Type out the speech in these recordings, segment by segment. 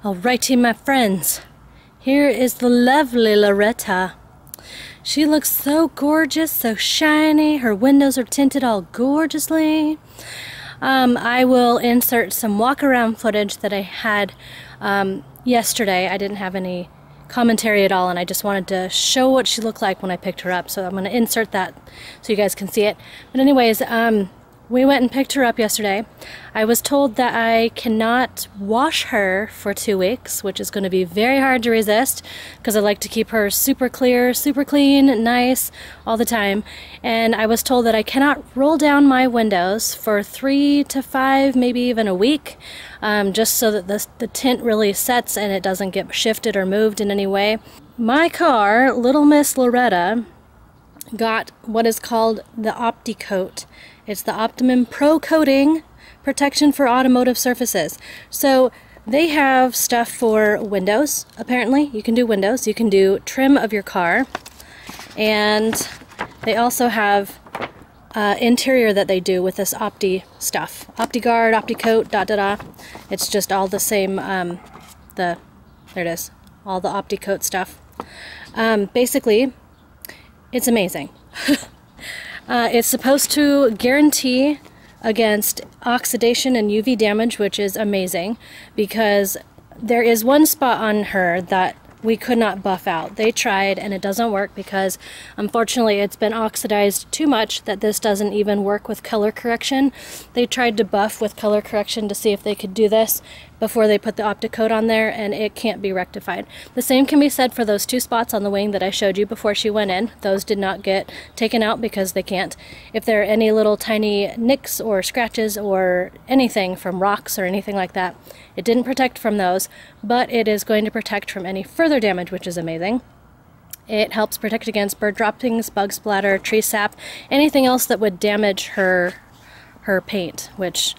Alrighty, my friends, here is the lovely Lareddah. She looks so gorgeous, so shiny. Her windows are tinted all gorgeously. I will insert some walk-around footage that I had yesterday. I didn't have any commentary at all, and I just wanted to show what she looked like when I picked her up, so I'm going to insert that so you guys can see it. But anyways, we went and picked her up yesterday. I was told that I cannot wash her for 2 weeks, which is going to be very hard to resist because I like to keep her super clear, super clean, nice all the time. And I was told that I cannot roll down my windows for 3 to 5, maybe even a week, just so that the tint really sets and it doesn't get shifted or moved in any way. My car, Little Miss Lareddah, got what is called the Opti-Coat. It's the Optimum Pro Coating Protection for Automotive Surfaces. So they have stuff for windows, apparently. You can do windows, you can do trim of your car, and they also have interior that they do with this Opti stuff. Opti-Guard, Opti-Coat, It's just all the same, there it is, all the Opti-Coat stuff. Basically, it's amazing. It's supposed to guarantee against oxidation and UV damage, which is amazing because there is one spot on her that we could not buff out. They tried and it doesn't work because unfortunately it's been oxidized too much that this doesn't even work with color correction. They tried to buff with color correction to see if they could do this before they put the Opti-Coat on there, and it can't be rectified. The same can be said for those 2 spots on the wing that I showed you before she went in. Those did not get taken out because they can't. If there are any little tiny nicks or scratches or anything from rocks or anything like that, it didn't protect from those, but it is going to protect from any further damage, which is amazing. It helps protect against bird droppings, bug splatter, tree sap, anything else that would damage her paint, which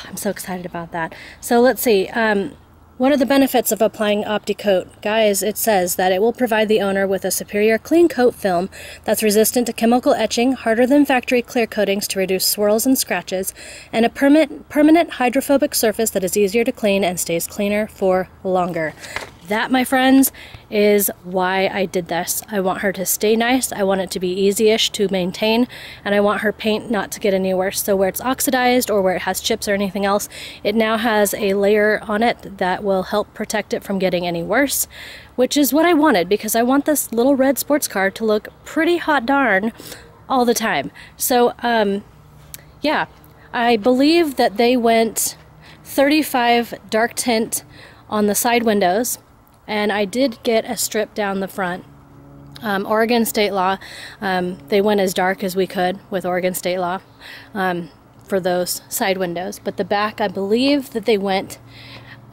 I'm so excited about that. So let's see, what are the benefits of applying Opti-Coat? Guys, it says that it will provide the owner with a superior clean coat film that's resistant to chemical etching, harder than factory clear coatings to reduce swirls and scratches, and a permanent hydrophobic surface that is easier to clean and stays cleaner for longer. That, my friends, is why I did this. I want her to stay nice, I want it to be easy-ish to maintain, and I want her paint not to get any worse. So where it's oxidized or where it has chips or anything else, it now has a layer on it that will help protect it from getting any worse, which is what I wanted because I want this little red sports car to look pretty hot darn all the time. So, yeah, I believe that they went 35 dark tint on the side windows, and I did get a strip down the front. Oregon state law, they went as dark as we could with Oregon state law for those side windows. But the back, I believe that they went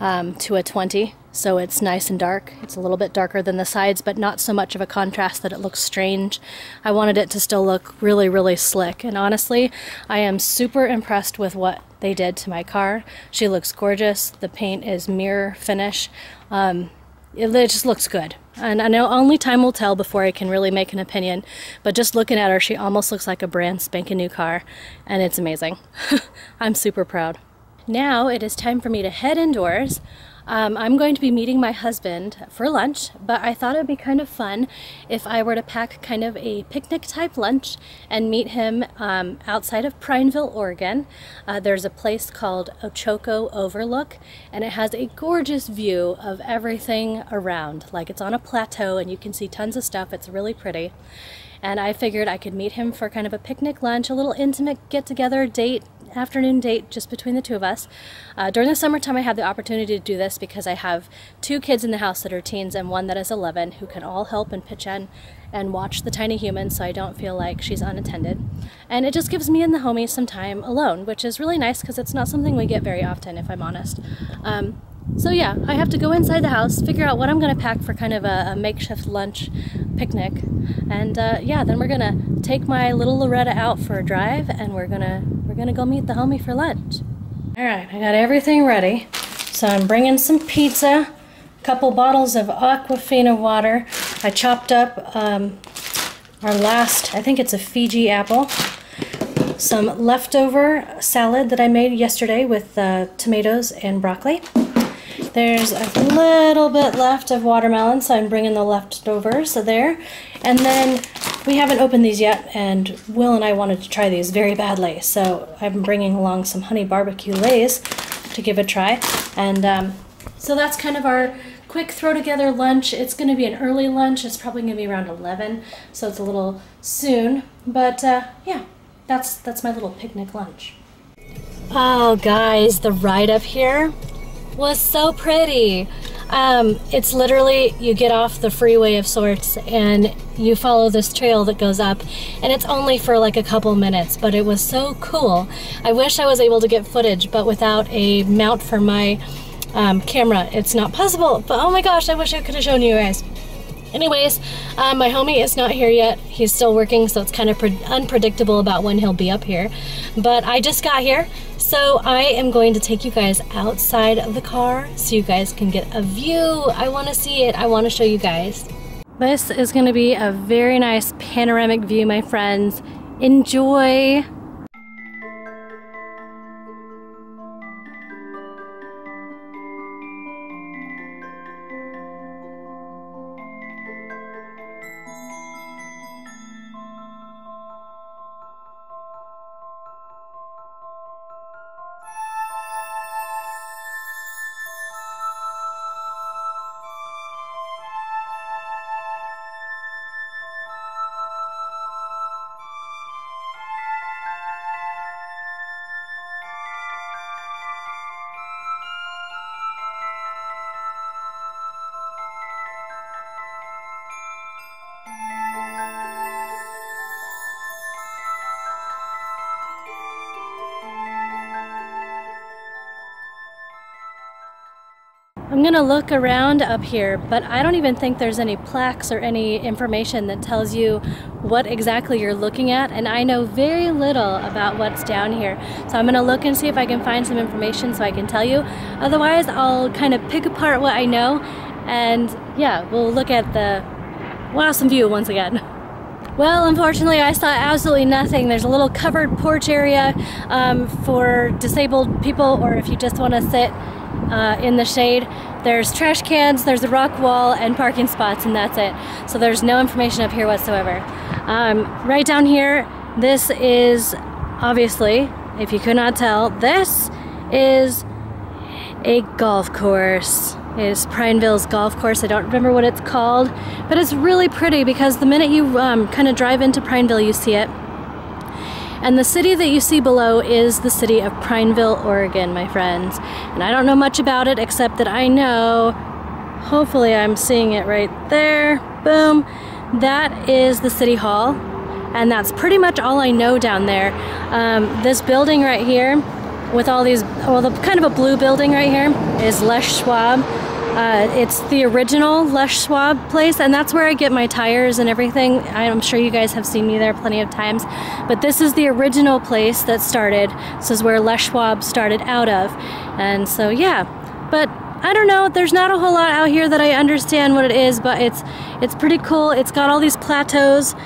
to a 20, so it's nice and dark. It's a little bit darker than the sides, but not so much of a contrast that it looks strange. I wanted it to still look really, really slick. And honestly, I am super impressed with what they did to my car. She looks gorgeous. The paint is mirror finish. It just looks good. And I know only time will tell before I can really make an opinion, but just looking at her, she almost looks like a brand spanking new car, and it's amazing. I'm super proud. Now it is time for me to head indoors. I'm going to be meeting my husband for lunch, but I thought it would be kind of fun if I were to pack kind of a picnic type lunch and meet him outside of Prineville, Oregon. There's a place called Ochoco Overlook, and it has a gorgeous view of everything around. Like, it's on a plateau and you can see tons of stuff. It's really pretty. And I figured I could meet him for kind of a picnic lunch, a little intimate get-together date, afternoon date just between the 2 of us. During the summertime I have the opportunity to do this because I have 2 kids in the house that are teens and 1 that is 11 who can all help and pitch in and watch the tiny humans, so I don't feel like she's unattended. And it just gives me and the homies some time alone, which is really nice because it's not something we get very often, if I'm honest. So yeah, I have to go inside the house, figure out what I'm going to pack for kind of a makeshift lunch picnic, and yeah, then we're gonna take my little Lareddah out for a drive, and we're gonna go meet the homie for lunch. All right, I got everything ready. So I'm bringing some pizza, a couple bottles of Aquafina water. I chopped up our last, I think it's a Fiji apple, some leftover salad that I made yesterday with tomatoes and broccoli. There's a little bit left of watermelon, so I'm bringing the leftovers, so there. And then we haven't opened these yet, and Will and I wanted to try these very badly, so I'm bringing along some honey barbecue lays to give a try. And so that's kind of our quick throw together lunch. It's going to be an early lunch. It's probably going to be around 11, so it's a little soon. But yeah, that's my little picnic lunch. Oh guys, the ride up here was so pretty. It's literally, you get off the freeway of sorts and you follow this trail that goes up, and it's only for like a couple minutes, but it was so cool. I wish I was able to get footage, but without a mount for my camera, it's not possible. But oh my gosh, I wish I could have shown you guys. Anyways, my homie is not here yet. He's still working, so it's kind of unpredictable about when he'll be up here. But I just got here, so I am going to take you guys outside of the car so you guys can get a view. I want to see it. I want to show you guys. This is going to be a very nice panoramic view, my friends. Enjoy! I'm gonna look around up here, but I don't even think there's any plaques or any information that tells you what exactly you're looking at, and I know very little about what's down here. So I'm gonna look and see if I can find some information so I can tell you. Otherwise, I'll kind of pick apart what I know, and yeah, we'll look at the awesome view once again. Well, unfortunately, I saw absolutely nothing. There's a little covered porch area for disabled people, or if you just want to sit in the shade. There's trash cans, there's a rock wall, and parking spots, and that's it. So there's no information up here whatsoever. Right down here, this is, obviously, if you could not tell, this is a golf course. It is Prineville's golf course. I don't remember what it's called, but it's really pretty because the minute you kind of drive into Prineville, you see it. And the city that you see below is the city of Prineville, Oregon, my friends. And I don't know much about it except that I know, hopefully I'm seeing it right there, boom, that is the city hall. And that's pretty much all I know down there. This building right here with all these, well, the kind of a blue building right here is Les Schwab. It's the original Les Schwab place, and that's where I get my tires and everything. I'm sure you guys have seen me there plenty of times, but this is the original place that started. This is where Les Schwab started out of. And so yeah, but I don't know, there's not a whole lot out here that I understand what it is, but it's pretty cool. It's got all these plateaus.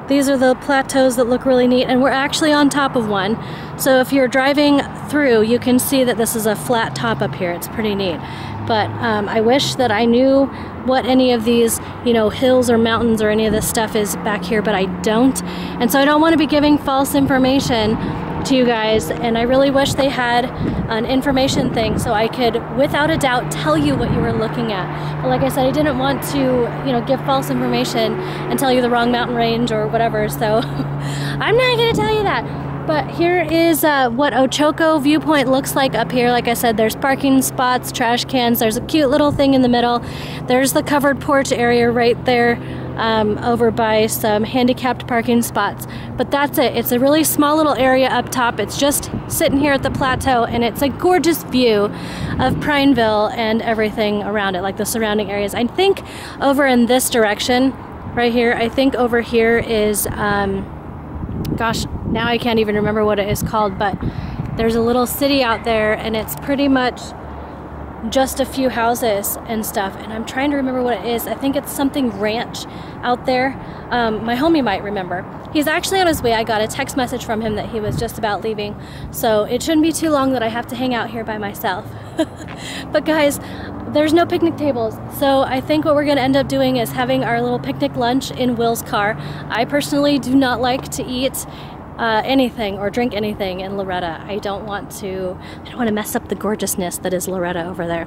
These are the plateaus that look really neat, and we're actually on top of one. So if you're driving through, you can see that this is a flat top up here. It's pretty neat. But I wish that I knew what any of these, you know, hills or mountains or any of this stuff is back here, but I don't. And so I don't want to be giving false information to you guys, and I really wish they had an information thing so I could, without a doubt, tell you what you were looking at. But like I said, I didn't want to, you know, give false information and tell you the wrong mountain range or whatever, so I'm not going to tell you that. But here is what Ochoco viewpoint looks like up here. Like I said, there's parking spots, trash cans, there's a cute little thing in the middle. There's the covered porch area right there over by some handicapped parking spots. But that's it. It's a really small little area up top. It's just sitting here at the plateau, and it's a gorgeous view of Prineville and everything around it, like the surrounding areas. I think over in this direction, right here, I think over here is, gosh, now I can't even remember what it is called, but there's a little city out there, and it's pretty much just a few houses and stuff, and I'm trying to remember what it is. I think it's something ranch out there. My homie might remember. He's actually on his way. I got a text message from him that he was just about leaving, so it shouldn't be too long that I have to hang out here by myself. But guys, there's no picnic tables, so I think what we're gonna end up doing is having our little picnic lunch in Will's car. I personally do not like to eat anything or drink anything in Lareddah. I don't want to mess up the gorgeousness that is Lareddah over there.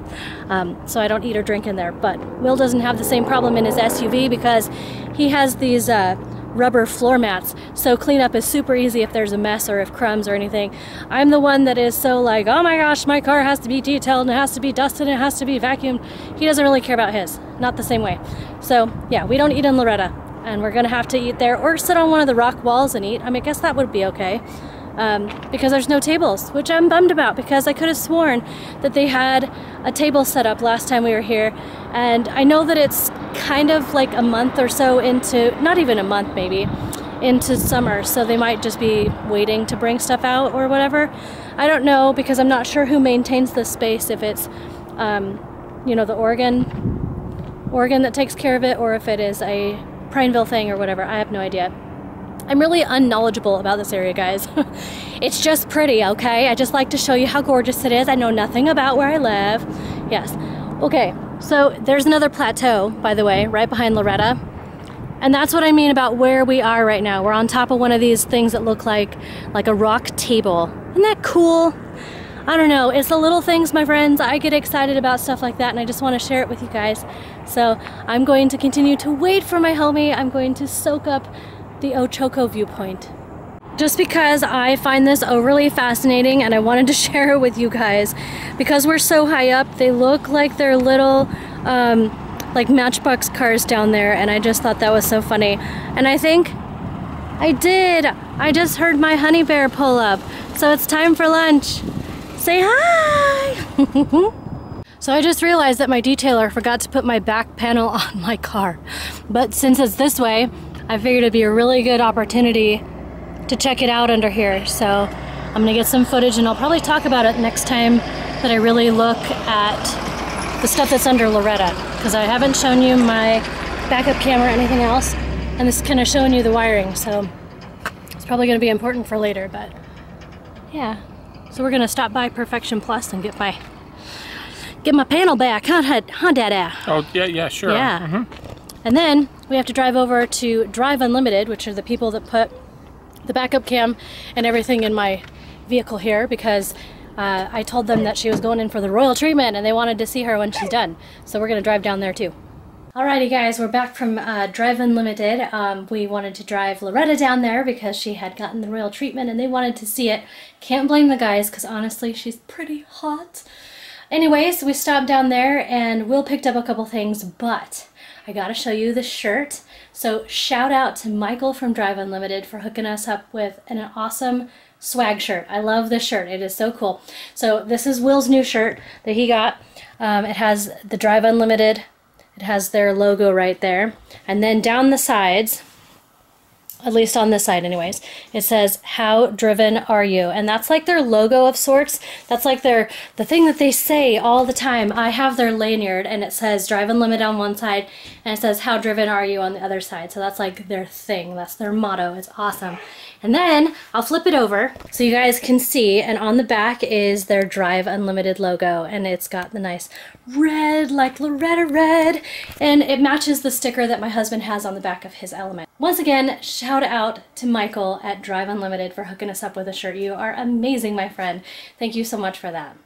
So I don't eat or drink in there. But Will doesn't have the same problem in his SUV because he has these rubber floor mats. So cleanup is super easy if there's a mess or if crumbs or anything. I'm the one that is so like, oh my gosh, my car has to be detailed and it has to be dusted and it has to be vacuumed. He doesn't really care about his, not the same way. So yeah, we don't eat in Lareddah. And we're gonna have to eat there or sit on one of the rock walls and eat. I mean, I guess that would be okay because there's no tables, which I'm bummed about because I could have sworn that they had a table set up last time we were here. And I know that it's kind of like a month or so into, not even a month maybe, into summer. So they might just be waiting to bring stuff out or whatever. I don't know because I'm not sure who maintains this space, if it's, you know, the Oregon that takes care of it or if it is a Prineville thing or whatever. I have no idea. I'm really unknowledgeable about this area, guys. It's just pretty, okay? I just like to show you how gorgeous it is. I know nothing about where I live. Yes. Okay, so there's another plateau, by the way, right behind Lareddah. And that's what I mean about where we are right now. We're on top of one of these things that look like a rock table. Isn't that cool? I don't know, it's the little things, my friends. I get excited about stuff like that and I just want to share it with you guys. So I'm going to continue to wait for my homie. I'm going to soak up the Ochoco viewpoint. Just because I find this overly fascinating and I wanted to share it with you guys. Because we're so high up, they look like they're little like matchbox cars down there, and I just thought that was so funny. And I think I did. I just heard my honey bear pull up. So it's time for lunch. Say hi! So I just realized that my detailer forgot to put my back panel on my car. But since it's this way, I figured it'd be a really good opportunity to check it out under here. So I'm gonna get some footage and I'll probably talk about it next time that I really look at the stuff that's under Lareddah. Because I haven't shown you my backup camera or anything else. And this is kind of showing you the wiring. So it's probably gonna be important for later, but yeah. So we're gonna stop by Perfection Plus and get my panel back, huh, Dada? Oh yeah, sure. Yeah. And then we have to drive over to Drive Unlimited, which are the people that put the backup cam and everything in my vehicle here, because I told them that she was going in for the royal treatment and they wanted to see her when she's done. So we're gonna drive down there too. Alrighty guys, we're back from Drive Unlimited. We wanted to drive Lareddah down there because she had gotten the royal treatment and they wanted to see it. Can't blame the guys because honestly she's pretty hot. Anyways, we stopped down there and Will picked up a couple things, but I gotta show you the shirt. So shout out to Michael from Drive Unlimited for hooking us up with an awesome swag shirt. I love this shirt. It is so cool. So this is Will's new shirt that he got. It has the Drive Unlimited. It has their logo right there. And then down the sides, at least on this side anyways, it says, "How driven are you?" And that's like their logo of sorts. That's like the thing that they say all the time. I have their lanyard and it says Drive Unlimited on one side and it says, "How driven are you?" on the other side. So that's like their thing. That's their motto. It's awesome. And then I'll flip it over so you guys can see, and on the back is their Drive Unlimited logo, and it's got the nice red, like Lareddah red, and it matches the sticker that my husband has on the back of his Element. Once again, shout out to Michael at Drive Unlimited for hooking us up with a shirt. You are amazing, my friend. Thank you so much for that.